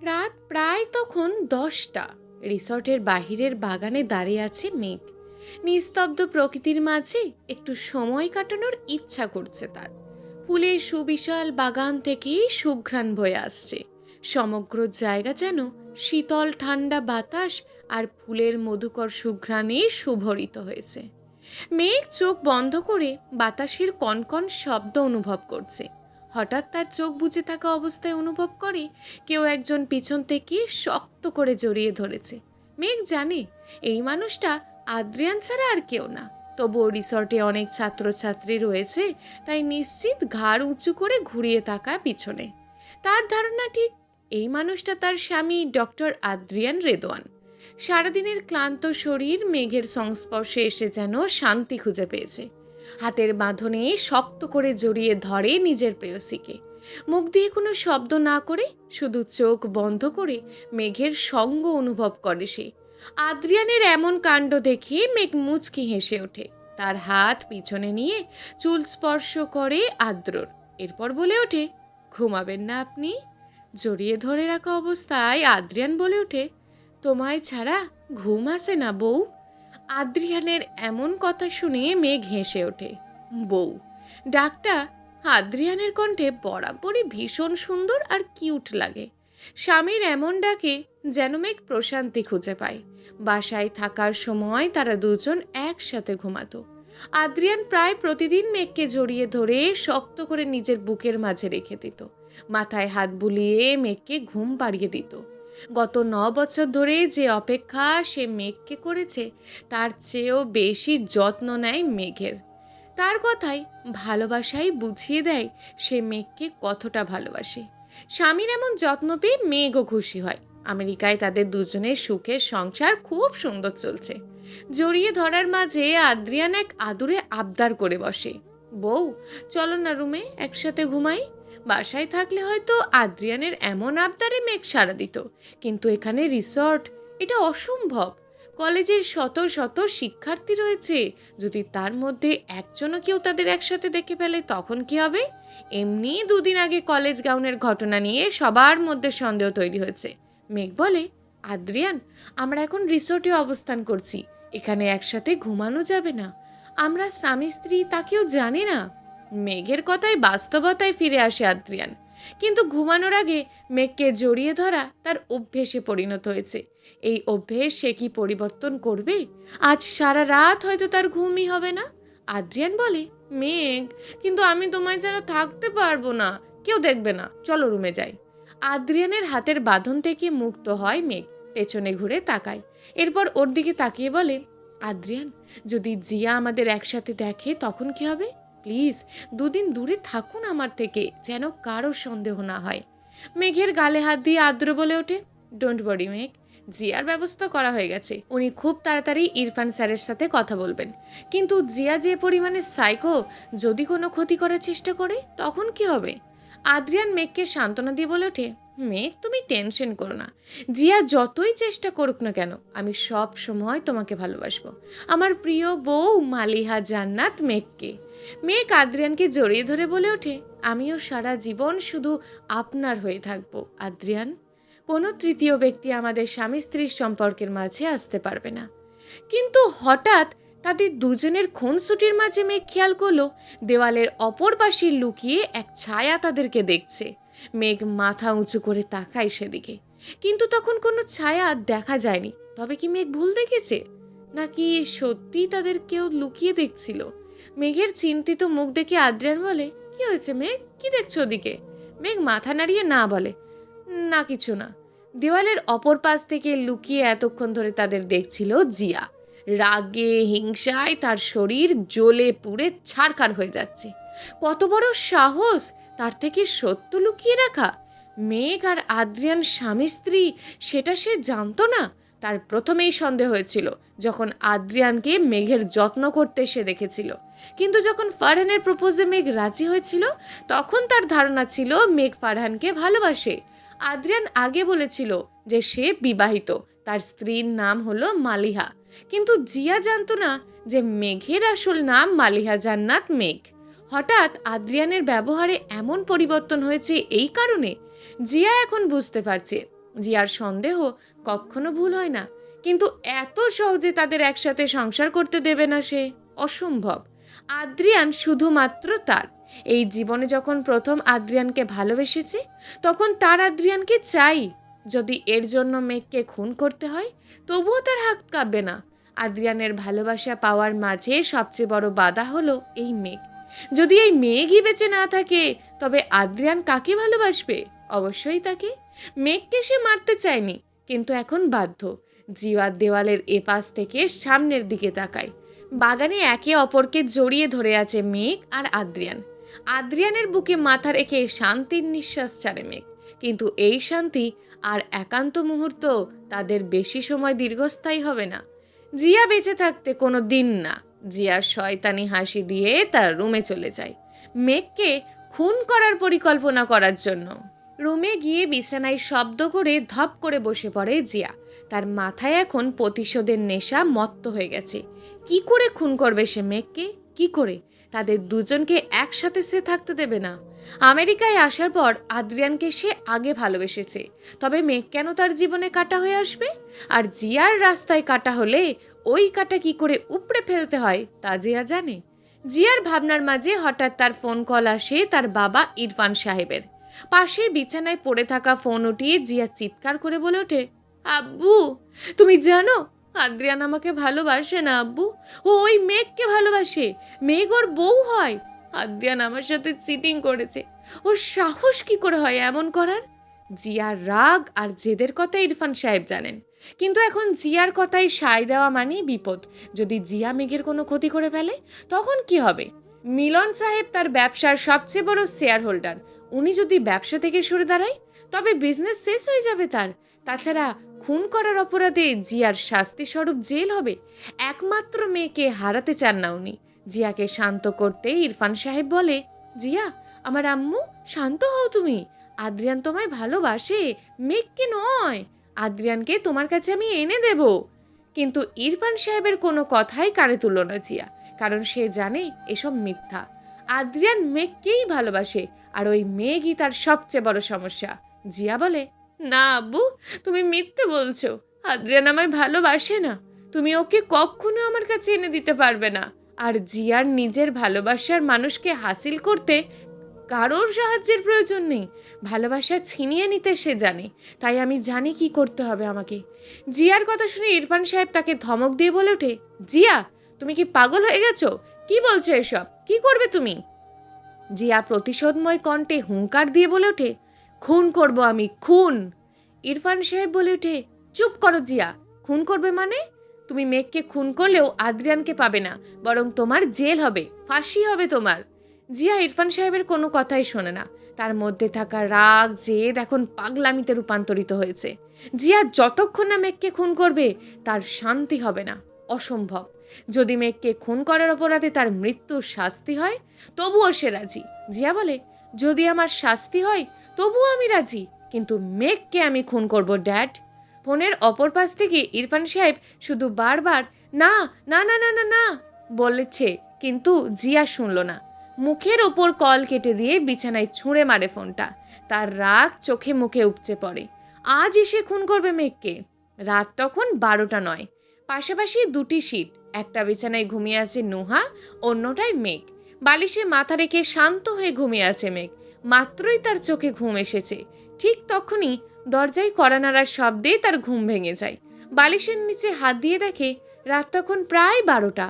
রাত প্রায় তখন 10টা। রিসর্টের বাহিরের বাগানে দাঁড়িয়ে আছে মেঘ। নিস্তব্ধ প্রকৃতির মাঝে একটু সময় কাটানোর ইচ্ছা করছে তার। ফুলের সুবিশাল বাগান থেকে সুঘ্রাণ বয়ে আসছে। সমগ্র জায়গা যেন শীতল ঠান্ডা বাতাস আর ফুলের মধুকর সুঘ্রাণে সুভরিত হয়েছে। মেঘ চোখ বন্ধ করে বাতাসের কনকন শব্দ অনুভব করছে। হঠাৎ তার চোখ বুজে থাকা অবস্থায় অনুভব করে কেউ একজন পিছন থেকে শক্ত করে জড়িয়ে ধরেছে। মেঘ জানে এই মানুষটা আদ্রিয়ান ছাড়া আর কেউ না। তবুও রিসর্টে অনেক ছাত্রছাত্রী রয়েছে, তাই নিশ্চিত ঘাড় উঁচু করে ঘুরিয়ে তাকায় পিছনে। তার ধারণা ঠিক এই মানুষটা তার স্বামী ডক্টর আদ্রিয়ান রেদওয়ান। সারাদিনের ক্লান্ত শরীর মেঘের সংস্পর্শে এসে যেন শান্তি খুঁজে পেয়েছে। হাতের বাঁধনে শক্ত করে জড়িয়ে ধরে নিজের প্রেয়সীকে। মুখ দিয়ে কোনো শব্দ না করে শুধু চোখ বন্ধ করে মেঘের সঙ্গ অনুভব করে সে। আদ্রিয়ানের এমন কাণ্ড দেখে মেঘ মুচকি হেসে ওঠে। তার হাত পিছনে নিয়ে চুল স্পর্শ করে আদ্রর। এরপর বলে ওঠে, ঘুমাবেন না আপনি? জড়িয়ে ধরে রাখা অবস্থায় আদ্রিয়ান বলে ওঠে, তোমায় ছাড়া ঘুম আসে না বউ? আদ্রিয়ানের এমন কথা শুনে মেঘ হেসে ওঠে। বউ ডাকটা আদ্রিয়ানের কণ্ঠে বরাবরই ভীষণ সুন্দর আর কিউট লাগে। স্বামীর এমন ডাকে যেন মেঘ প্রশান্তি খুঁজে পায়। বাসায় থাকার সময় তারা দুজন একসাথে ঘুমাতো। আদ্রিয়ান প্রায় প্রতিদিন মেঘকে জড়িয়ে ধরে শক্ত করে নিজের বুকের মাঝে রেখে দিত। মাথায় হাত বুলিয়ে মেঘকে ঘুম পাড়িয়ে দিত। গত 9 বছর ধরে যে অপেক্ষা সে মেঘকে করেছে, তার চেয়েও বেশি যত্ন নেয় মেঘের। তার কথাই ভালোবাসাই বুঝিয়ে দেয় সে মেঘকে কতটা ভালোবাসে। স্বামীর এমন যত্ন পেয়ে মেঘও খুশি হয়। আমেরিকায় তাদের দুজনের সুখের সংসার খুব সুন্দর চলছে। জড়িয়ে ধরার মাঝে আদ্রিয়ান এক আদুরে আবদার করে বসে, বউ চলো না রুমে একসাথে ঘুমাই। বাসায় থাকলে হয়তো আদ্রিয়ানের এমন আবদারে মেঘ সাড়া দিত, কিন্তু এখানে রিসর্ট, এটা অসম্ভব। কলেজের শত শত শিক্ষার্থী রয়েছে, যদি তার মধ্যে একজনও কেউ তাদের একসাথে দেখে ফেলে তখন কি হবে? এমনি 2 দিন আগে কলেজ গাউনের ঘটনা নিয়ে সবার মধ্যে সন্দেহ তৈরি হয়েছে। মেঘ বলে, আদ্রিয়ান আমরা এখন রিসোর্টে অবস্থান করছি, এখানে একসাথে ঘুমানো যাবে না। আমরা স্বামী স্ত্রী তা কেউ জানে না। মেঘের কথায় বাস্তবতায় ফিরে আসে আদ্রিয়ান। কিন্তু ঘুমানোর আগে মেঘকে জড়িয়ে ধরা তার অভ্যেসে পরিণত হয়েছে। এই অভ্যেস সে কি পরিবর্তন করবে? আজ সারা রাত হয়তো তার ঘুমই হবে না। আদ্রিয়ান বলে, মেঘ কিন্তু আমি তোমায় ছাড়া থাকতে পারবো না, কেউ দেখবে না, চলো রুমে যাই। আদ্রিয়ানের হাতের বাঁধন থেকে মুক্ত হয় মেঘ, পেছনে ঘুরে তাকায়। এরপর ওর দিকে তাকিয়ে বলে, আদ্রিয়ান যদি জিয়া আমাদের একসাথে দেখে তখন কি হবে? প্লিজ 2 দিন দূরে থাকুন আমার থেকে, যেন কারো সন্দেহ না হয়। মেঘের গালে হাত দিয়ে আদ্র বলে ওঠে, ডোন্ট ওয়ারি মেঘ, জিয়ার ব্যবস্থা করা হয়ে গেছে। উনি খুব তাড়াতাড়ি ইরফান স্যারের সাথে কথা বলবেন। কিন্তু জিয়া যে পরিমাণে সাইকো, যদি কোনো ক্ষতি করার চেষ্টা করে তখন কি হবে? আদ্রিয়ান মেঘকে সান্ত্বনা দিয়ে বলে ওঠে, মেঘ তুমি টেনশন করো না, জিয়া যতই চেষ্টা করুক না কেন আমি সব সময় তোমাকে ভালোবাসবো। আমার প্রিয় বউ মালিহা জান্নাত মেঘকে। মেঘ আদ্রিয়ানকে জড়িয়ে ধরে বলে ওঠে, আমিও সারা জীবন শুধু আপনার হয়ে থাকবো আদ্রিয়ান। কোনো তৃতীয় ব্যক্তি আমাদের স্বামী স্ত্রীর সম্পর্কের মাঝে আসতে পারবে না। কিন্তু হঠাৎ তাদের দুজনের খুনসুটির মাঝে মেঘ খেয়াল করলো দেওয়ালের অপর পাশে লুকিয়ে এক ছায়া তাদেরকে দেখছে। মেঘ মাথা উঁচু করে তাকায় সেদিকে, কিন্তু তখন কোনো ছায়া দেখা যায়নি। তবে কি মেঘ ভুল দেখেছে, নাকি সত্যি তাদের কেউ লুকিয়ে দেখছিল? মেঘের চিন্তিত মুখ দেখে আদ্রিয়ান বলে, কি হয়েছে মেঘ, কি দেখছো ওদিকে? মেঘ মাথা নাড়িয়ে না বলে, না কিছু না। দেওয়ালের অপর পাশ থেকে লুকিয়ে এতক্ষণ ধরে তাদের দেখছিল জিয়া। রাগে হিংসায় তার শরীর জ্বলে পুড়ে ছারখার হয়ে যাচ্ছে। কত বড় সাহস তার থেকে সত্য লুকিয়ে রাখা! মেঘ আর আদ্রিয়ান স্বামী স্ত্রী সেটা সে জানতো না। তার প্রথমেই সন্দেহ হয়েছিল যখন আদ্রিয়ানকে মেঘের যত্ন করতে সে দেখেছিল। কিন্তু যখন ফারহানের প্রপোজে মেঘ রাজি হয়েছিল তখন তার ধারণা ছিল মেঘ ফারহানকে ভালোবাসে। আদ্রিয়ান আগে বলেছিল যে সে বিবাহিত, তার স্ত্রীর নাম হলো মালিহা। কিন্তু জিয়া জানতো না যে মেঘের আসল নাম মালিহা জান্নাত মেঘ। হঠাৎ আদ্রিয়ানের ব্যবহারে এমন পরিবর্তন হয়েছে এই কারণে। জিয়া এখন বুঝতে পারছে জিয়ার সন্দেহ কখনো ভুল হয় না, কিন্তু এত সহজে তাদের একসাথে সংসার করতে দেবে না সে, অসম্ভব। আদ্রিয়ান শুধুমাত্র তার। এই জীবনে যখন প্রথম আদ্রিয়ানকে ভালোবেসেছে, তখন তার আদ্রিয়ানকে চাই। যদি এর জন্য মেঘকে খুন করতে হয়, তবুও তার হাত কাঁপবে না। আদ্রিয়ানের ভালোবাসা পাওয়ার মাঝে সবচেয়ে বড় বাধা হলো এই মেঘ। যদি এই মেঘই বেঁচে না থাকে, তবে আদ্রিয়ান কাকে ভালোবাসবে? অবশ্যই তাকে। মেঘকে সে মারতে চায়নি, কিন্তু এখন বাধ্য। জিওয়ার দেওয়ালের এপাশ থেকে সামনের দিকে তাকায়। বাগানে একে অপরকে জড়িয়ে ধরে আছে মেঘ আর আদ্রিয়ান। আদ্রিয়ানের বুকে মাথা রেখে শান্তির নিঃশ্বাস ছাড়ে মেঘ। কিন্তু এই শান্তি আর একান্ত মুহূর্ত তাদের বেশি সময় দীর্ঘস্থায়ী হবে না। জিয়া বেঁচে থাকতে কোনো দিন না। জিয়া শয়তানি হাসি দিয়ে তার রুমে চলে যায়, মেঘকে খুন করার পরিকল্পনা করার জন্য। রুমে গিয়ে বিছানায় শব্দ করে ধপ করে বসে পড়ে জিয়া। তার মাথায় এখন প্রতিশোধের নেশা মত্ত হয়ে গেছে। কি করে খুন করবে সে মেঘকে? কি করে? তাদের দুজনকে একসাথে সে থাকতে দেবে না। আমেরিকায় আসার পর আদ্রিয়ানকে সে আগে ভালোবেসেছে, তবে মেঘ কেন তার জীবনে কাটা হয়ে আসবে? আর জিয়ার রাস্তায় কাটা হলে ওই কাটা কি করে উপড়ে ফেলতে হয় তা জিয়া জানে। জিয়ার ভাবনার মাঝে হঠাৎ তার ফোন কল আসে তার বাবা ইরফান সাহেবের। পাশের বিছানায় পড়ে থাকা ফোন উঠিয়ে জিয়া চিৎকার করে বলে ওঠে, আব্বু, তুমি জানো আদ্রিয়ান আমাকে ভালোবাসে না আব্বু। ও ওই মেঘকে ভালোবাসে। মেঘ ওর বউ হয়। আদ্রিয়ান আমার সাথে চিটিং করেছে। ওর সাহস কি করে হয় এমন করার? জিয়ার রাগ আর জেদের কথা ইরফান সাহেব জানেন, কিন্তু এখন জিয়ার কথায় সায় দেওয়া মানেই বিপদ। যদি জিয়া মেঘের কোনো ক্ষতি করে ফেলে, তখন কি হবে? মিলন সাহেব তার ব্যবসার সবচেয়ে বড় শেয়ার হোল্ডার। উনি যদি ব্যবসা থেকে সরে দাঁড়ায়, তবে বিজনেস শেষ হয়ে যাবে তার। তাছাড়া খুন করার অপরাধে জিয়ার শাস্তি স্বরূপ জেল হবে। একমাত্র মেয়েকে হারাতে চান না উনি। জিয়াকে শান্ত করতে ইরফান সাহেব বলে, জিয়া, আমার আম্মু, শান্ত হও তুমি। আদ্রিয়ান তোমায় ভালোবাসে, মেঘকে নয়। আদ্রিয়ানকে তোমার কাছে আমি এনে দেব। কিন্তু ইরফান সাহেবের কোনো কথাই কানে তুলল না জিয়া, কারণ সে জানে এসব মিথ্যা। আদ্রিয়ান মেঘকেই ভালোবাসে, আর ওই মেঘই তার সবচেয়ে বড় সমস্যা। জিয়া বলে, না আব্বু, তুমি মিথ্যে বলছো। আদ্রিয়ান আমায় ভালোবাসে না। তুমি ওকে কখনো আমার কাছে এনে দিতে পারবে না। আর জিয়ার নিজের ভালোবাসার মানুষকে হাসিল করতে কারোর সাহায্যের প্রয়োজন নেই। ভালোবাসা ছিনিয়ে নিতে সে জানে। তাই আমি জানি কি করতে হবে আমাকে। জিয়ার কথা শুনে ইরফান সাহেব তাকে ধমক দিয়ে বলে ওঠে, জিয়া, তুমি কি পাগল হয়ে গেছো? কি বলছো এসব? কি করবে তুমি? জিয়া প্রতিশোধময় কণ্ঠে হুঙ্কার দিয়ে বলে ওঠে, খুন করব আমি, খুন। ইরফান সাহেব বলে ওঠে, চুপ করো জিয়া। খুন করবে মানে? তুমি মেঘকে খুন করলেও আদ্রিয়ানকে পাবে না, বরং তোমার জেল হবে, ফাঁসি হবে তোমার। জিয়া ইরফান সাহেবের কোনো কথাই শোনে না। তার মধ্যে থাকা রাগ জেদ এখন পাগলামিতে রূপান্তরিত হয়েছে। জিয়া যতক্ষণ না মেঘকে খুন করবে, তার শান্তি হবে না। অসম্ভব। যদি মেঘকে খুন করার অপরাধে তার মৃত্যুর শাস্তি হয়, তবুও সে রাজি। জিয়া বলে, যদি আমার শাস্তি হয় তবুও আমি রাজি, কিন্তু মেঘকে আমি খুন করব ড্যাড। ফোনের অপর পাশ থেকে ইরফান সাহেব শুধু বারবার না না না না না না বলেছে, কিন্তু জিয়া শুনল না। মুখের ওপর কল কেটে দিয়ে বিছানায় ছুঁড়ে মারে ফোনটা। তার রাগ চোখে মুখে উপচে পড়ে। আজ এসে খুন করবে মেঘকে। রাত তখন 12টা নয়। পাশাপাশি দুটি সিট, একটা বিছানায় ঘুমিয়ে আছে নুহা, অন্যটায় মেঘ। বালিশে মাথা রেখে শান্ত হয়ে ঘুমিয়ে আছে মেঘ। মাত্রই তার চোখে ঘুম এসেছে, ঠিক তখনই দরজায় কড়া নাড়ার শব্দে তার ঘুম ভেঙে যায়। বালিশের নিচে হাত দিয়ে দেখে রাত তখন প্রায় 12টা।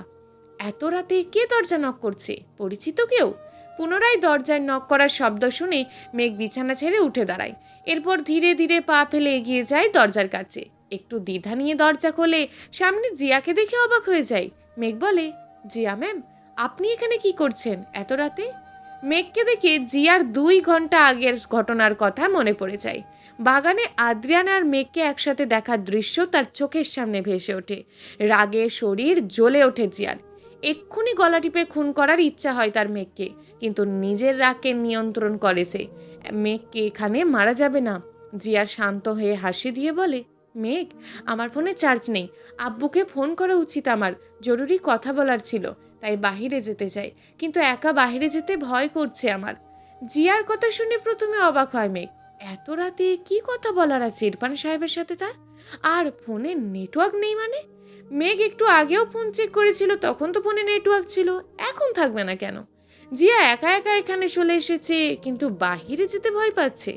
এত রাতে কে দরজা নক করছে? পরিচিত কেউ? পুনরায় দরজায় নক করার শব্দ শুনে মেঘ বিছানা ছেড়ে উঠে দাঁড়ায়। এরপর ধীরে ধীরে পা ফেলে এগিয়ে যায় দরজার কাছে। একটু দ্বিধা নিয়ে দরজা খোলে, সামনে জিয়াকে দেখে অবাক হয়ে যায়। মেঘ বলে, জিয়া ম্যাম, আপনি এখানে কি করছেন এত রাতে? মেঘকে দেখে জিয়ার 2 ঘন্টা আগের ঘটনার কথা মনে পড়ে যায়। বাগানে আদ্রিয়ান আর মেঘকে একসাথে দেখার দৃশ্য তার চোখের সামনে ভেসে ওঠে। রাগে শরীর জ্বলে ওঠে জিয়ার। এক্ষুনি গলা টিপে খুন করার ইচ্ছা হয় তার মেঘকে, কিন্তু নিজের রাগকে নিয়ন্ত্রণ করে সে। মেঘকে এখানে মারা যাবে না। জিয়া শান্ত হয়ে হাসি দিয়ে বলে, মেঘ, আমার ফোনে চার্জ নেই। আব্বুকে ফোন করা উচিত আমার, জরুরি কথা বলার ছিল, তাই বাহিরে যেতে চাই, কিন্তু একা বাহিরে যেতে ভয় করছে আমার। জিয়ার কথা শুনে প্রথমে অবাক হয় মেঘ, এত রাতে কি কথা বলার আছে ইরফান সাহেবের সাথে তার? আর ফোনে নেটওয়ার্ক নেই মানে? মেঘ একটু আগেও ফোন চেক করেছিল, তখন তো ফোনে নেটওয়ার্ক ছিল, এখন থাকবে না কেন? জিয়া একা একা এখানে চলে এসেছে, কিন্তু বাহিরে যেতে ভয় পাচ্ছে।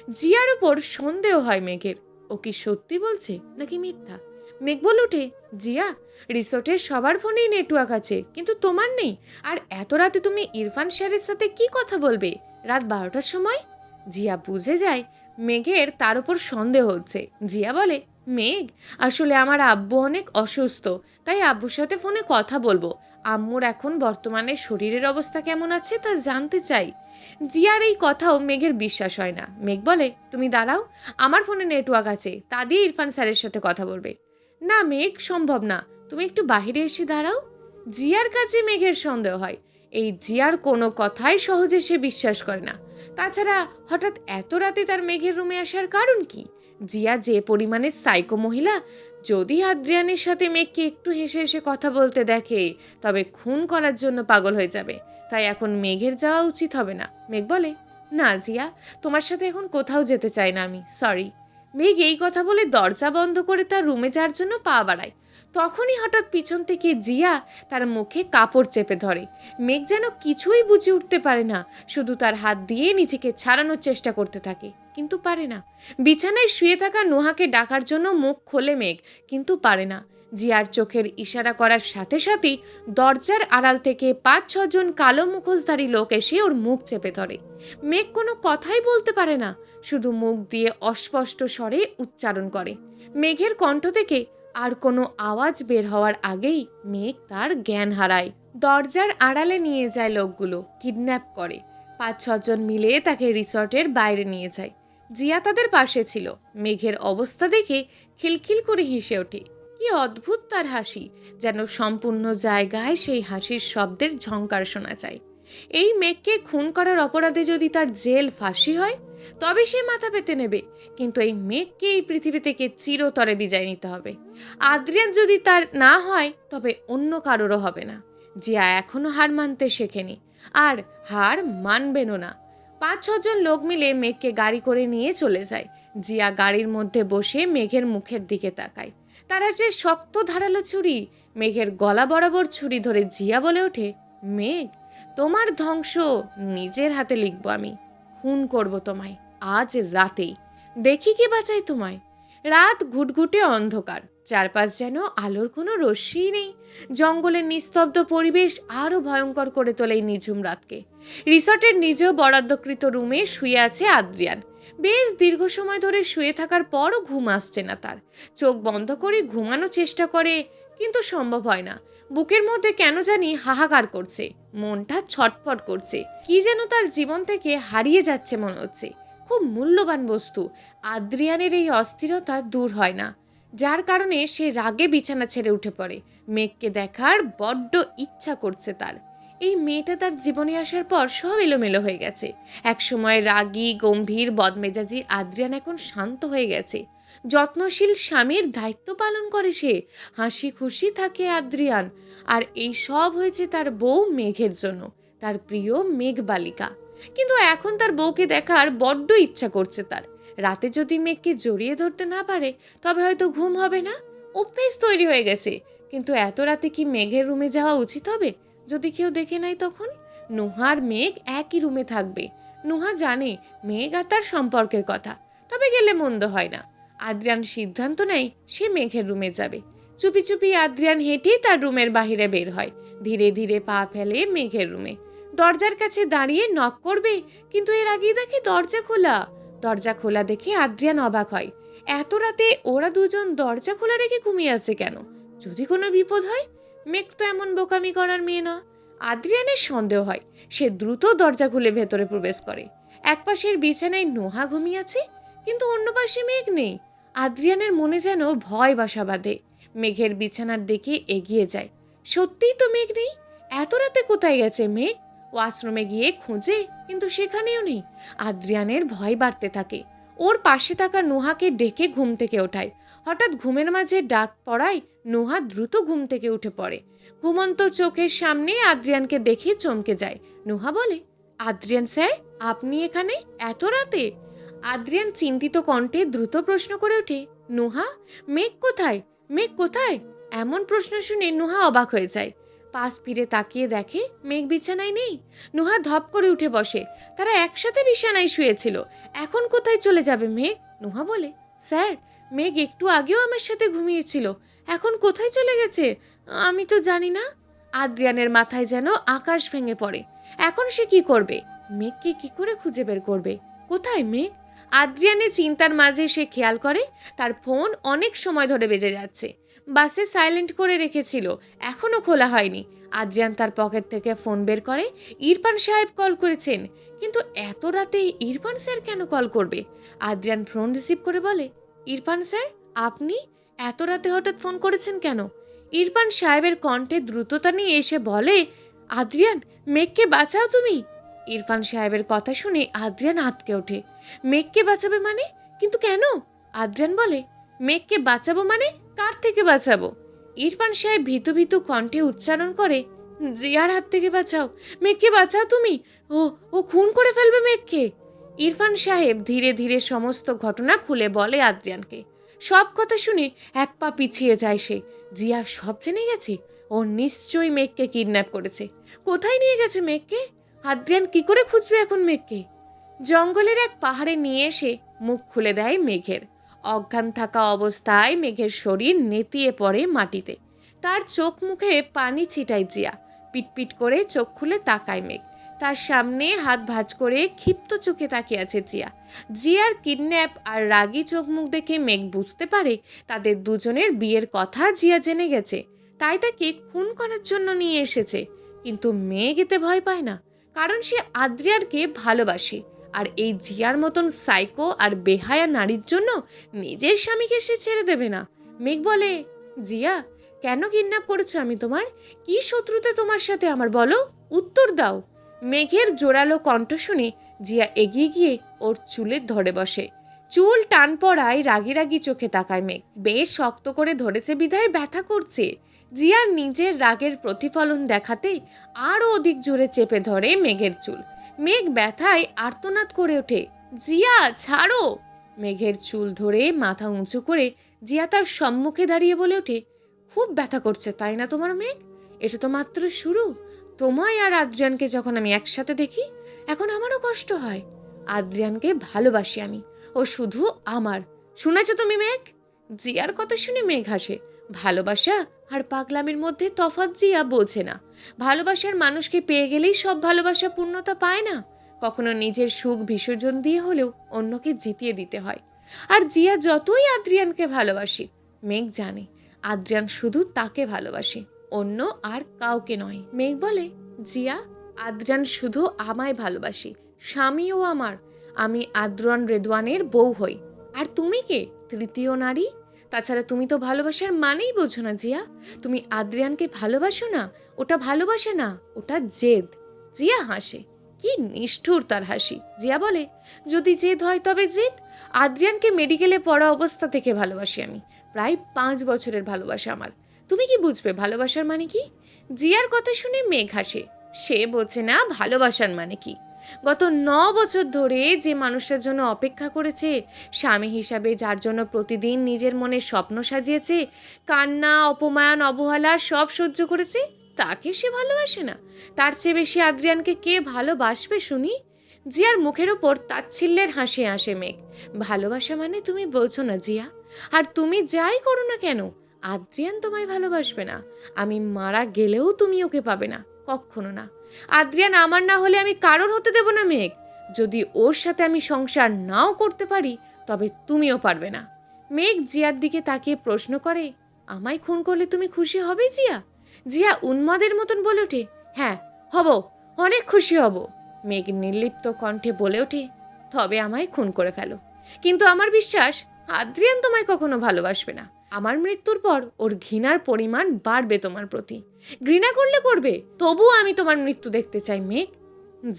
জিয়ার উপর সন্দেহ হয় মেঘের। ও কি সত্যি বলছে নাকি মিথ্যা? মেঘ বলে ওঠে, জিয়া, রিসোর্টের সবার ফোনেই নেটওয়ার্ক আছে, কিন্তু তোমার নেই। আর এত রাতে তুমি ইরফান স্যারের সাথে কি কথা বলবে রাত 12টার সময়? জিয়া বুঝে যায় মেঘের তার উপর সন্দেহ হচ্ছে। জিয়া বলে, মেঘ, আসলে আমার আব্বু অনেক অসুস্থ, তাই আব্বুর সাথে ফোনে কথা বলবো। আম্মুর এখন বর্তমানে শরীরের অবস্থা কেমন আছে তা জানতে চাই। জিয়ার এই কথাও মেঘের বিশ্বাস হয় না। মেঘ বলে, তুমি দাঁড়াও, আমার ফোনে নেটওয়ার্ক আছে, তা দিয়ে ইরফান স্যারের সাথে কথা বলবে। না মেঘ, সম্ভব না, তুমি একটু বাইরে এসে দাঁড়াও। জিয়ার কাছে মেঘের সন্দেহ হয়। এই জিয়ার কোনো কথাই সহজে সে বিশ্বাস করে না। তাছাড়া হঠাৎ এত রাতে তার মেঘের রুমে আসার কারণ কি? জিয়া যে পরিমাণে সাইকো মহিলা, যদি আদ্রিয়ানের সাথে মেঘকে একটু হেসে হেসে কথা বলতে দেখে তবে খুন করার জন্য পাগল হয়ে যাবে। তাই এখন মেঘের যাওয়া উচিত হবে না। মেঘ বলে, না জিয়া, তোমার সাথে এখন কোথাও যেতে চাই না আমি, সরি। মেঘ এই কথা বলে দরজা বন্ধ করে তার রুমে যাওয়ার জন্য পা বাড়ায়। তখনই হঠাৎ পিছন থেকে জিয়া তার মুখে কাপড় চেপে ধরে। মেঘ যেন কিছুই বুঝে উঠতে পারে না, শুধু তার হাত দিয়ে নিজেকে ছাড়ানোর চেষ্টা করতে থাকে, কিন্তু পারে না। বিছানায় শুয়ে থাকা নোহাকে ডাকার জন্য মুখ খোলে মেঘ, কিন্তু পারে না। জিয়ার চোখের ইশারা করার সাথে সাথেই দরজার আড়াল থেকে 5-6 জন কালো মুখোশধারী লোক এসে ওর মুখ চেপে ধরে। মেঘ কোনো কথাই বলতে পারে না, শুধু মুখ দিয়ে অস্পষ্ট স্বরে উচ্চারণ করে। মেঘের কণ্ঠ থেকে আর কোনো আওয়াজ বের হওয়ার আগেই মেঘ তার জ্ঞান হারায়। দরজার আড়ালে নিয়ে যায় লোকগুলো, কিডন্যাপ করে। 5-6 জন মিলে তাকে রিসর্টের বাইরে নিয়ে যায়। জিয়া তাদের পাশে ছিল। মেঘের অবস্থা দেখে খিলখিল করে হেসে ওঠে। কি অদ্ভুত তার হাসি, যেন সম্পূর্ণ জায়গায় সেই হাসির শব্দের ঝংকার শোনা যায়। এই মেঘকে খুন করার অপরাধে যদি তার জেল ফাঁসি হয় তবে সে মাথা পেতে নেবে, কিন্তু এই মেঘকে এই পৃথিবী থেকে চিরতরে বিদায় নিতে হবে। আদ্রিয়ান যদি তার না হয় তবে অন্য কারোরও হবে না। জিয়া এখনো হার মানতে শেখেনি, আর হার মানবেনও না। 5-6 জন লোক মিলে মেঘকে গাড়ি করে নিয়ে চলে যায়। জিয়া গাড়ির মধ্যে বসে মেঘের মুখের দিকে তাকায়। তার হাতে শক্ত ধারালো ছুরি। মেঘের গলা বরাবর ছুরি ধরে জিয়া বলে ওঠে, মেঘ, তোমার ধ্বংস নিজের হাতে লিখব আমি। খুন করব তোমায় আজ রাতেই, দেখি কি বাঁচাই তোমায়। রাত ঘুটঘুটে অন্ধকার, চারপাশ যেন আলোর কোনো রশ্মিই নেই। জঙ্গলের নিস্তব্ধ পরিবেশ আরও ভয়ঙ্কর করে তোলে এই নিঝুম রাতকে। রিসর্টের নিজ বরাদ্দকৃত রুমে শুয়ে আছে আদ্রিয়ান। বেশ দীর্ঘ সময় ধরে শুয়ে থাকার পরও ঘুম আসছে না তার। চোখ বন্ধ করে ঘুমানোর চেষ্টা করে, কিন্তু সম্ভব হয় না। বুকের মধ্যে কেন জানি হাহাকার করছে, মনটা ছটফট করছে। কি যেন তার জীবন থেকে হারিয়ে যাচ্ছে মনে হচ্ছে। খুব মূল্যবান বস্তু। আদ্রিয়ানের এই অস্থিরতা দূর হয় না, যার কারণে সে রাগে বিছানা ছেড়ে উঠে পড়ে। মেঘকে দেখার বড্ড ইচ্ছা করছে তার। এই মেয়েটা তার জীবনে আসার পর সব এলোমেলো হয়ে গেছে। একসময় রাগী গম্ভীর বদমেজাজি আদ্রিয়ান এখন শান্ত হয়ে গেছে। যত্নশীল স্বামীর দায়িত্ব পালন করে সে। হাসি খুশি থাকে আদ্রিয়ান। আর এই সব হয়েছে তার বউ মেঘের জন্য, তার প্রিয় মেঘ বালিকা। কিন্তু এখন তার বউকে দেখার বড্ড ইচ্ছা করছে তার। রাতে যদি মেঘকে জড়িয়ে ধরতে না পারে তবে হয়তো ঘুম হবে না। অভ্যেস তৈরি হয়ে গেছে। কিন্তু এত রাতে কি মেঘের রুমে যাওয়া উচিত হবে? যদি কেউ দেখে নেয় তখন? নুহার মেঘ একই রুমে থাকবে। নুহা জানে মেঘ আর তার সম্পর্কের কথা, তবে গেলে মন্দ হয় না। আদ্রিয়ান সিদ্ধান্ত নেয় সে মেঘের রুমে যাবে। চুপি চুপি আদ্রিয়ান হেঁটে তার রুমের বাহিরে বের হয়। ধীরে ধীরে পা ফেলে মেঘের রুমে। দরজার কাছে দাঁড়িয়ে নক করবে, কিন্তু এর আগেই দেখে দরজা খোলা। দরজা খোলা দেখে আদ্রিয়ান অবাক হয়। এত রাতে ওরা দুজন দরজা খোলা রেখে ঘুমিয়ে আছে কেন? যদি কোনো বিপদ হয়? মেঘ তো এমন বোকামি করার মেয়ে না। আদ্রিয়ানের সন্দেহ হয়। সে দ্রুত দরজা খুলে ভেতরে প্রবেশ করে। এক পাশের বিছানায় নোহা ঘুমিয়ে আছে, কিন্তু অন্য পাশে মেঘ নেই। আদ্রিয়ানের মনে যেন ভয় বাসা বাঁধে। মেঘের বিছানার দিকে এগিয়ে যায়। সত্যিই তো মেঘ নেই। এত রাতে কোথায় গেছে মেঘ? ওয়াশরুমে গিয়ে খোঁজে, কিন্তু সেখানেও নেই। আদ্রিয়ানের ভয় বাড়তে থাকে। ওর পাশে থাকা নোহাকে ডেকে ঘুম থেকে ওঠায়। হঠাৎ ঘুমের মাঝে ডাক পড়ায় নোহা দ্রুত ঘুম থেকে উঠে পড়ে। ঘুমন্ত চোখের সামনে আদ্রিয়ানকে দেখে চমকে যায়। নোহা বলে, আদ্রিয়ান স্যার, আপনি এখানে এত রাতে? আদ্রিয়ান চিন্তিত কণ্ঠে দ্রুত প্রশ্ন করে ওঠে, নুহা, মেঘ কোথায়? মেঘ কোথায়? এমন প্রশ্ন শুনে নুহা অবাক হয়ে যায়। পাশ ফিরে তাকিয়ে দেখে মেঘ বিছানায় নেই। নুহা ধপ করে উঠে বসে। তারা একসাথে বিছানায় শুয়েছিল, এখন কোথায় চলে যাবে মেঘ? নুহা বলে, স্যার, মেঘ একটু আগেও আমার সাথে ঘুমিয়েছিল, এখন কোথায় চলে গেছে আমি তো জানি না। আদ্রিয়ানের মাথায় যেন আকাশ ভেঙে পড়ে। এখন সে কি করবে? মেঘকে কি করে খুঁজে বের করবে? কোথায় মেঘ? আদ্রিয়ানের চিন্তার মাঝে সে খেয়াল করে তার ফোন অনেক সময় ধরে বেজে যাচ্ছে। বাসে সাইলেন্ট করে রেখেছিল, এখনও খোলা হয়নি। আদ্রিয়ান তার পকেট থেকে ফোন বের করে। ইরফান সাহেব কল করেছেন, কিন্তু এত রাতে ইরফান স্যার কেন কল করবে? আদ্রিয়ান ফোন রিসিভ করে বলে, ইরফান স্যার, আপনি এত রাতে হঠাৎ ফোন করেছেন কেন? ইরফান সাহেবের কণ্ঠে দ্রুততা নিয়ে এসে বলে, আদ্রিয়ান, মেঘকে বাঁচাও তুমি। ইরফান সাহেবের কথা শুনে আদ্রিয়ান আঁতকে ওঠে। মেঘকে বাঁচাবে মানে? কিন্তু কেন? আদ্রিয়ান বলে, মেঘকে বাঁচাবো মানে কার থেকে বাঁচাবো? ইরফান সাহেব ভীতু ভীতু কণ্ঠে উচ্চারণ করে, জিয়ার হাত থেকে বাঁচাও, মেঘকে বাঁচাও তুমি, ও ও খুন করে ফেলবে মেঘকে। ইরফান সাহেব ধীরে ধীরে সমস্ত ঘটনা খুলে বলে আদ্রিয়ানকে। সব কথা শুনে এক পা পিছিয়ে যায় সে। জিয়া সব জেনে গেছে, ও নিশ্চয়ই মেঘকে কিডন্যাপ করেছে। কোথায় নিয়ে গেছে মেঘকে? আদ্রিয়ান কি করে খুঁজবে এখন মেঘকে? জঙ্গলের এক পাহাড়ে নিয়ে এসে মুখ খুলে দেয় মেঘের। অজ্ঞান থাকা অবস্থায় মেঘের শরীর নেতিয়ে পড়ে মাটিতে। তার চোখ মুখে পানি ছিটায় জিয়া। পিটপিট করে চোখ খুলে তাকায় মেঘ। তার সামনে হাত ভাঁজ করে ক্ষিপ্ত চোখে তাকিয়ে আছে জিয়া। জিয়ার কিডন্যাপ আর রাগী চোখ মুখ দেখে মেঘ বুঝতে পারে তাদের দুজনের বিয়ের কথা জিয়া জেনে গেছে, তাই তাকে খুন করার জন্য নিয়ে এসেছে। কিন্তু মেঘ এতে ভয় পায় না, কারণ সে আদ্রিয়ানকে ভালোবাসে। আর এই জিয়ার মতন সাইকো আর বেহায়া নারীর জন্য নিজের স্বামীকে সে ছেড়ে দেবে না। মেঘ বলে, জিয়া, কেন কিডন্যাপ করেছো আমি তোমার? কি শত্রুতা তোমার সাথে আমার, বলো, উত্তর দাও। মেঘের জোরালো কণ্ঠ শুনে জিয়া এগিয়ে গিয়ে ওর চুলে ধরে বসে। চুল টান পড়ায় রাগি রাগি চোখে তাকায় মেঘ। বেশ শক্ত করে ধরেছে বিধায় ব্যথা করছে। জিয়া নিজের রাগের প্রতিফলন দেখাতে আরও অধিক জোরে চেপে ধরে মেঘের চুল। মেঘ ব্যথায় আর্তনাদ করে ওঠে, জিয়া ছাড়ো। মেঘের চুল ধরে মাথা উঁচু করে জিয়া তার সম্মুখে দাঁড়িয়ে বলে ওঠে, খুব ব্যথা করছে তাই না তোমার মেঘ? এটা তো মাত্র শুরু। তোমায় আর আদ্রিয়ানকে যখন আমি একসাথে দেখি, এখন আমারও কষ্ট হয়। আদ্রিয়ানকে ভালোবাসি আমি, ও শুধু আমার। শুনেছ তুমি মেঘ? জিয়ার কথা শুনে মেঘ হাসে। ভালোবাসা আর পাগলামির মধ্যে তফাৎ জিয়া বোঝে না। ভালোবাসার মানুষকে পেয়ে গেলেই সব ভালোবাসা পূর্ণতা পায় না। কখনো নিজের সুখ বিসর্জন দিয়ে হলেও অন্যকে জিতিয়ে দিতে হয়। আর জিয়া যতই আদ্রিয়ানকে ভালোবাসে, মেঘ জানে আদ্রিয়ান শুধু তাকে ভালোবাসে, অন্য আর কাউকে নয়। মেঘ বলে, জিয়া, আদ্রিয়ান শুধু আমায় ভালোবাসি, স্বামীও আমার। আমি আদ্রিয়ান রেদওয়ানের বউ হই। আর তুমি কে? তৃতীয় নারী। তাছাড়া তুমি তো ভালোবাসার মানেই বোঝো না জিয়া। তুমি আদ্রিয়ানকে ভালোবাসো না, ওটা ভালোবাসে না, ওটা জেদ। জিয়া হাসে, কি নিষ্ঠুর তার হাসি। জিয়া বলে, যদি জেদ হয় তবে জেদ। আদ্রিয়ানকে মেডিকেলে পড়া অবস্থা থেকে ভালোবাসি আমি, প্রায় 5 বছরের ভালোবাসা আমার। তুমি কি বুঝবে ভালোবাসার মানে কি? জিয়ার কথা শুনে মেঘ হাসে। সে বোঝে না ভালোবাসার মানে কি। গত 9 বছর ধরে যে মানুষটার জন্য অপেক্ষা করেছে, স্বামী হিসাবে যার জন্য প্রতিদিন নিজের মনে স্বপ্ন সাজিয়েছে, কান্না, অপমান, অবহেলা সব সহ্য করেছে, তাকে সে ভালোবাসে না। তার চেয়ে বেশি আদ্রিয়ানকে কে ভালোবাসবে শুনি? জিয়ার মুখের ওপর তাচ্ছিল্যের হাসি আসে মেঘ। ভালোবাসা মানে তুমি বলছো না জিয়া। আর তুমি যাই করো না কেন, আদ্রিয়ান তোমায় ভালোবাসবে না। আমি মারা গেলেও তুমি ওকে পাবে না, কখনো না। আদ্রিয়ান আমার না হলে আমি কারোর হতে দেব না মেঘ। যদি ওর সাথে আমি সংসার নাও করতে পারি, তবে তুমিও পারবে না। মেঘ জিয়ার দিকে তাকিয়ে প্রশ্ন করে, আমায় খুন করলে তুমি খুশি হবে জিয়া? জিয়া উন্মাদের মতন বলে ওঠে, হ্যাঁ হব, অনেক খুশি হব। মেঘ নির্লিপ্ত কণ্ঠে বলে ওঠে, তবে আমায় খুন করে ফেলো। কিন্তু আমার বিশ্বাস আদ্রিয়ান তোমায় কখনো ভালোবাসবে না। আমার মৃত্যুর পর ওর ঘৃণার পরিমাণ বাড়বে তোমার প্রতি। ঘৃণা করলে করবে, তবুও আমি তোমার মৃত্যু দেখতে চাই মেঘ।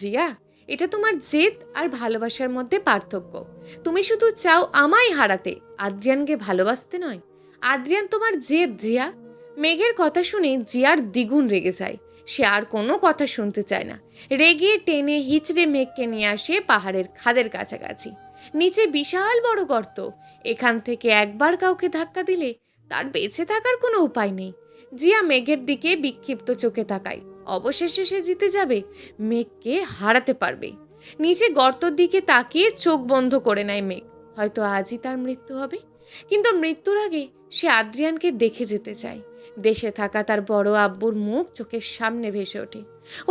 জিয়া, এটা তোমার জেদ আর ভালোবাসার মধ্যে পার্থক্য। তুমি শুধু চাও আমায় হারাতে, আদ্রিয়ানকে ভালোবাসতে নয়। আদ্রিয়ান তোমার জেদ জিয়া। মেঘের কথা শুনে জিয়ার দ্বিগুণ রেগে যায়। সে আর কোনো কথা শুনতে চায় না। রেগে টেনে হিচড়ে মেঘকে নিয়ে আসে পাহাড়ের খাদের কাছাকাছি। নিচে বিশাল বড় গর্ত। এখান থেকে একবার কাউকে ধাক্কা দিলে তার বেঁচে থাকার কোনো উপায় নেই। জিয়া মেঘের দিকে বিক্ষিপ্ত চোখে তাকায়। অবশেষে সে জিতে যাবে, মেঘকে হারাতে পারবে। নিচে গর্তর দিকে তাকিয়ে চোখ বন্ধ করে নেয় মেঘ। হয়তো আজই তার মৃত্যু হবে, কিন্তু মৃত্যুর আগে সে আদ্রিয়ানকে দেখে যেতে চায়। দেশে থাকা তার বড় আব্বুর মুখ চোখের সামনে ভেসে ওঠে।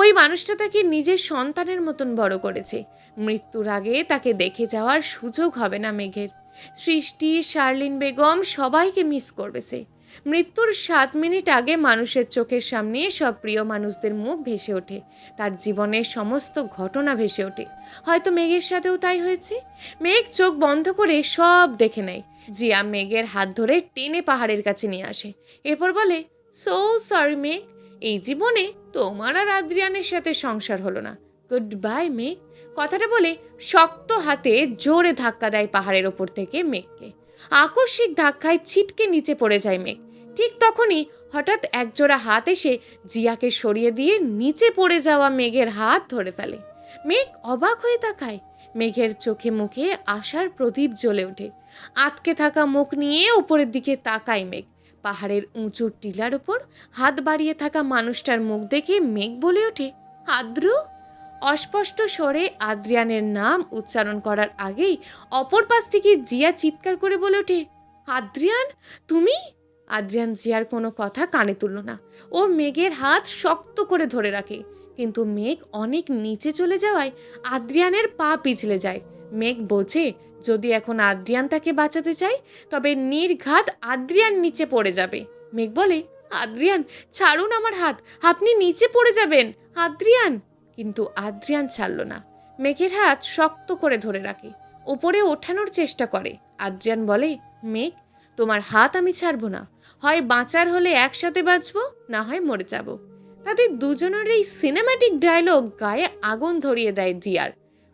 ওই মানুষটা তাকে নিজের সন্তানের মতন বড় করেছে। মৃত্যুর আগে তাকে দেখে যাওয়ার সুযোগ হবে না মেঘের। সৃষ্টি, শার্লিন বেগম সবাইকে মিস করবে সে। মৃত্যুর 7 মিনিট আগে মানুষের চোখের সামনে সব প্রিয় মানুষদের মুখ ভেসে ওঠে, তার জীবনের সমস্ত ঘটনা ভেসে ওঠে। হয়তো মেঘের সাথেও তাই হয়েছে। মেঘ চোখ বন্ধ করে সব দেখে নেয়। জিয়া মেঘের হাত ধরে টেনে পাহাড়ের কাছে নিয়ে আসে। এরপর বলে, সো সরি মেঘ, এই জীবনে তোমার আর আদ্রিয়ানের সাথে সংসার হলো না। গুড বাই মেঘ। কথাটা বলে শক্ত হাতে জোরে ধাক্কা দেয় পাহাড়ের ওপর থেকে মেঘকে। আকস্মিক ধাক্কায় ছিটকে নিচে পড়ে যায় মেঘ। ঠিক তখনই হঠাৎ একজোড়া হাত এসে জিয়াকে সরিয়ে দিয়ে নিচে পড়ে যাওয়া মেঘের হাত ধরে ফেলে। মেঘ অবাক হয়ে তাকায়। মেঘের চোখে মুখে আশার প্রদীপ জ্বলে ওঠে। আটকে থাকা মুখ নিয়ে উপরের দিকে তাকায় মেঘ। পাহাড়ের উঁচু টিলার উপর হাত বাড়িয়ে থাকা মানুষটার মুখ দেখে মেঘ বলে ওঠে, আদ্রু। অস্পষ্ট স্বরে আদ্রিয়ানের নাম উচ্চারণ করার আগেই অপর পাশ থেকে জিয়া চিৎকার করে বলে ওঠে, আদ্রিয়ান, তুমি? আদ্রিয়ান জিয়ার কোনো কথা কানে তুলল না। ও মেঘের হাত শক্ত করে ধরে রাখে, কিন্তু মেঘ অনেক নিচে চলে যাওয়ায় আদ্রিয়ানের পা পিছলে যায়। মেঘ বোঝে যদি এখন আদ্রিয়ান তাকে বাঁচাতে চায় তবে নির্ঘাত আদ্রিয়ান নিচে পড়ে যাবে। মেঘ বলে, আদ্রিয়ান ছাড়ুন আমার হাত, আপনি নিচে পড়ে যাবেন আদ্রিয়ান। কিন্তু আদ্রিয়ান ছাড়ল না, মেঘের হাত শক্ত করে ধরে রাখে। উপরে ওঠানোর চেষ্টা করে। আদ্রিয়ান বলে, মেঘ, তোমার হাত আমি ছাড়বো না। হয় বাঁচার হলে একসাথে বাঁচবো, না হয় মরে যাব। তাদের দুজনের এই সিনেম্যাটিক ডায়লগ গায়ে আগুন ধরিয়ে দেয় জিয়ার।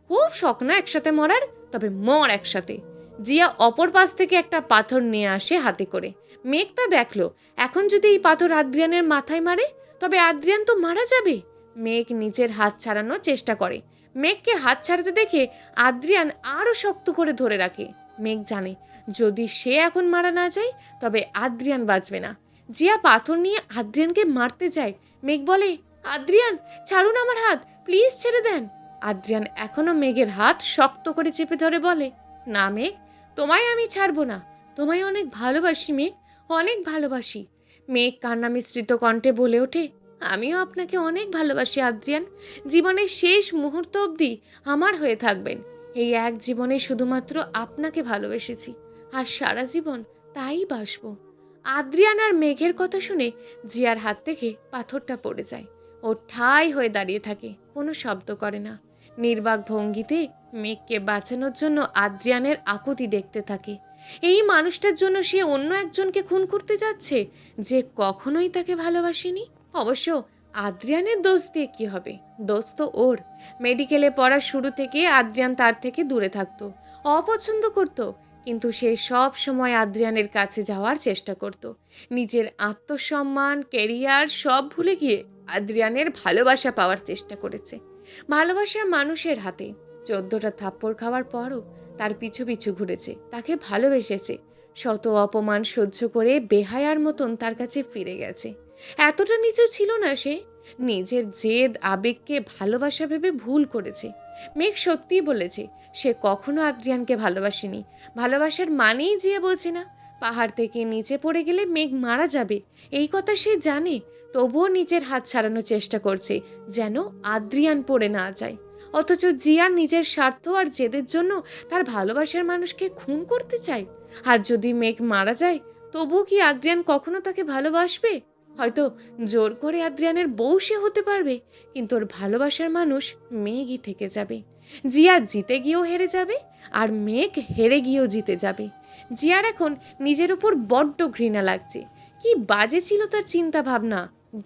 খুব শখ না একসাথে মরার, তবে মর একসাথে। জিয়া অপর পাশ থেকে একটা পাথর নিয়ে আসে হাতে করে। মেঘ তা দেখলো। এখন যদি এই পাথর আদ্রিয়ানের মাথায় মারে তবে আদ্রিয়ান তো মারা যাবে। মেঘ নিজের হাত ছাড়ানোর চেষ্টা করে। মেঘকে হাত ছাড়াতে দেখে আদ্রিয়ান আরও শক্ত করে ধরে রাখে। মেঘ জানে যদি সে এখন মারা না যায় তবে আদ্রিয়ান বাঁচবে না। জিয়া পাথর নিয়ে আদ্রিয়ানকে মারতে যায়। মেঘ বলে, আদ্রিয়ান ছাড়ুন আমার হাত, প্লিজ ছেড়ে দেন। আদ্রিয়ান এখনো মেঘের হাত শক্ত করে চেপে ধরে বলে, না মেঘ, তোমায় আমি ছাড়বো না। তোমায় অনেক ভালোবাসি মেঘ, অনেক ভালোবাসি। মেঘ কান্না মিশ্রিত কণ্ঠে বলে ওঠে, আমিও আপনাকে অনেক ভালোবাসি আদ্রিয়ান। জীবনের শেষ মুহূর্ত অবধি আমার হয়ে থাকবেন। এই এক জীবনে শুধুমাত্র আপনাকে ভালোবেসেছি, আর সারা জীবন তাই বাসবো। আদ্রিয়ান আর মেঘের কথা শুনে জিয়ার হাত থেকে পাথরটা পড়ে যায়। ও ঠাই হয়ে দাঁড়িয়ে থাকে, কোনো শব্দ করে না। নির্বাক ভঙ্গিতে মেঘকে বাঁচানোর জন্য আদ্রিয়ানের আকুতি দেখতে থাকে। এই মানুষটার জন্য সে অন্য একজনকে খুন করতে যাচ্ছে যে কখনোই তাকে ভালোবাসেনি। অবশ্য আদ্রিয়ানের দোষ দিয়ে কী হবে, দোষ তো ওর। মেডিকেলে পড়ার শুরু থেকে আদ্রিয়ান তার থেকে দূরে থাকতো, অপছন্দ করত, কিন্তু সে সব সময় আদ্রিয়ানের কাছে যাওয়ার চেষ্টা করত। নিজের আত্মসম্মান, ক্যারিয়ার সব ভুলে গিয়ে আদ্রিয়ানের ভালোবাসা পাওয়ার চেষ্টা করেছে। ভালোবাসা মানুষের হাতে। 14টা থাপ্পড় খাওয়ার পরও তার পিছু পিছু ঘুরেছে, তাকে ভালোবেসেছে। শত অপমান সহ্য করে বেহায়ার মতন তার কাছে ফিরে গেছে। এতটা নিচু ছিল না সে। নিজের জেদ আবেগকে ভালোবাসা ভেবে ভুল করেছে। মেঘ সত্যিই বলেছে, সে কখনো আদ্রিয়ানকে ভালোবাসেনি। ভালোবাসার মানেই জিয়া বোঝে না। পাহাড় থেকে নিচে পড়ে গেলে মেঘ মারা যাবে এই কথা সে জানে, তবুও নিজের হাত ছাড়ানোর চেষ্টা করছে যেন আদ্রিয়ান পড়ে না যায়। অথচ জিয়া নিজের স্বার্থ আর জেদের জন্য তার ভালোবাসার মানুষকে খুন করতে চায়। আর যদি মেঘ মারা যায় তবুও কি আদ্রিয়ান কখনো তাকে ভালোবাসবে? হয়তো জোর করে আদ্রিয়ানের বউ সে হতে পারবে, কিন্তু ওর ভালোবাসার মানুষ মেঘই থেকে যাবে। জিয়া জিতে গিয়েও হেরে যাবে, আর মেঘ হেরে গিয়েও জিতে যাবে। জিয়ার এখন নিজের উপর বড্ড ঘৃণা লাগছে। কি বাজে ছিল তার চিন্তা ভাবনা,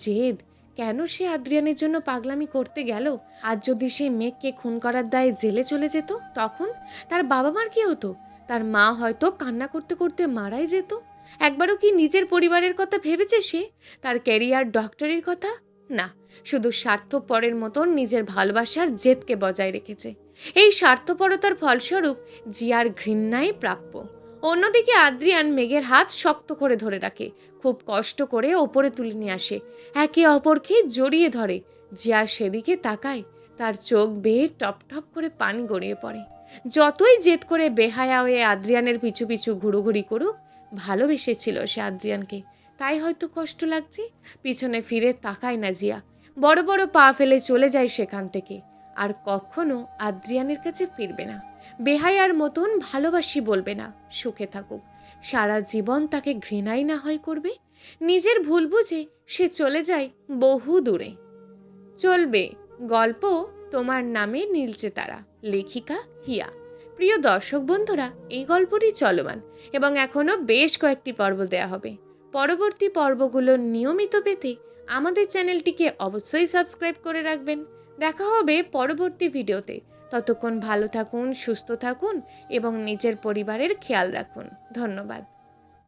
জেদ। কেন সে আদ্রিয়ানের জন্য পাগলামি করতে গেল? আর যদি সে মেঘকে খুন করার দায়ে জেলে চলে যেত, তখন তার বাবা মার কি হতো? তার মা হয়তো কান্না করতে করতে মারাই যেত। একবারও কি নিজের পরিবারের কথা ভেবেছে সে? তার ক্যারিয়ার, ডক্টরির কথা? না, শুধু স্বার্থপরের মতন নিজের ভালোবাসার জেদকে বজায় রেখেছে। এই স্বার্থপরতার ফলস্বরূপ জিয়ার ঘৃণাই প্রাপ্য। অন্যদিকে আদ্রিয়ান মেঘের হাত শক্ত করে ধরে রাখে, খুব কষ্ট করে ওপরে তুলে নিয়ে আসে, একে অপরকে জড়িয়ে ধরে। জিয়া সেদিকে তাকায়, তার চোখ বেয়ে টপ টপ করে পানি গড়িয়ে পড়ে। যতই জেদ করে বেহায়া হয়ে আদ্রিয়ানের পিছু পিছু ঘুরোঘুরি করুক, ভালোবেসেছিল সে আদ্রিয়ানকে, তাই হয়তো কষ্ট লাগছে। পিছনে ফিরে তাকায় না জিয়া, বড় বড় পা ফেলে চলে যায় সেখান থেকে। আর কখনো আদ্রিয়ানের কাছে ফিরবে না, বেহায়ার মতন ভালোবাসি বলবে না, সুখে থাকুক। সারা জীবন তাকে ঘৃণাই না হয় করবে। নিজের ভুল বুঝে সে চলে যায় বহু দূরে। চলবে গল্প তোমার নামে নীলচে তারা, লেখিকা হিয়া। প্রিয় দর্শক বন্ধুরা, এই গল্পটি চলমান এবং এখনও বেশ কয়েকটি পর্ব দেয়া হবে। পরবর্তী পর্বগুলো নিয়মিত পেতে আমাদের চ্যানেলটিকে অবশ্যই সাবস্ক্রাইব করে রাখবেন। দেখা হবে পরবর্তী ভিডিওতে। ততক্ষণ ভালো থাকুন, সুস্থ থাকুন এবং নিজের পরিবারের খেয়াল রাখুন। ধন্যবাদ।